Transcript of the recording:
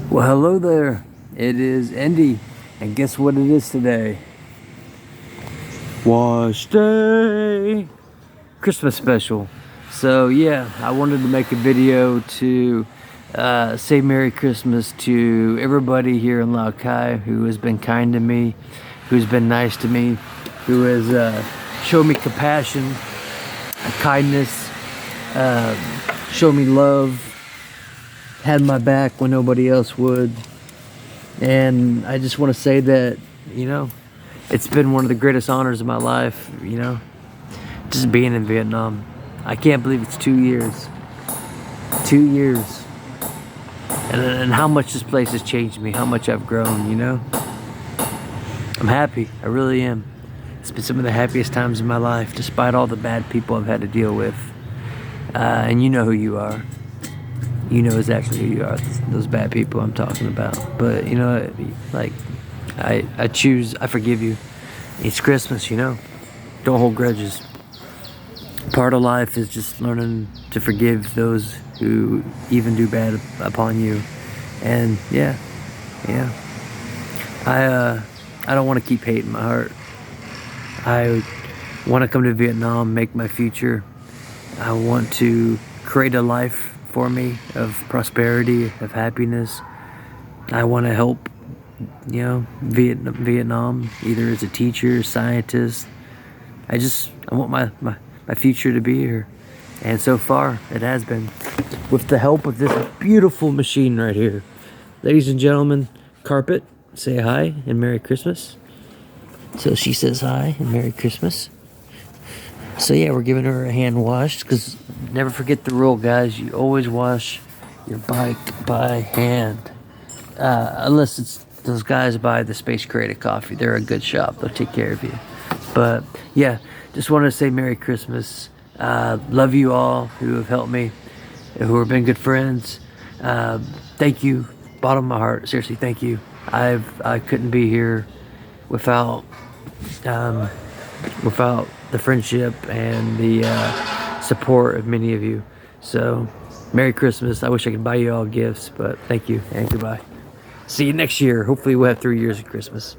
Well, hello there. It is Indy, and guess what it is today? Wash Day! Christmas special. So yeah, I wanted to make a video to say Merry Christmas to everybody here in Laokai who has been kind to me, who's been nice to me, who has shown me compassion, kindness, shown me love, had my back when nobody else would. And I just want to say that, it's been one of the greatest honors of my life, just being in Vietnam. I can't believe it's 2 years. 2 years. And how much this place has changed me, how much I've grown, I'm happy, I really am. It's been some of the happiest times in my life, despite all the bad people I've had to deal with. And you know who you are. You know exactly who you are, those bad people I'm talking about. But, I forgive you. It's Christmas, Don't hold grudges. Part of life is just learning to forgive those who even do bad upon you. And, yeah. I don't want to keep hate in my heart. I want to come to Vietnam, make my future. I want to create a life for me of prosperity, of happiness. I want to help, Vietnam, either as a teacher, scientist. I want my future to be here. And so far, it has been. With the help of this beautiful machine right here. Ladies and gentlemen, Carpet, say hi and Merry Christmas. So she says hi and Merry Christmas. So yeah, we're giving her a hand wash, because never forget the rule, guys. You always wash your bike by hand. Unless it's those guys buy the Space Creative Coffee. They're a good shop. They'll take care of you. But yeah, just wanted to say Merry Christmas. Love you all who have helped me, who have been good friends. Thank you, bottom of my heart. Seriously, thank you. I couldn't be here without the friendship and the support of many of you. So, Merry Christmas. I wish I could buy you all gifts, but thank you and goodbye. See you next year. Hopefully we'll have 3 years of Christmas.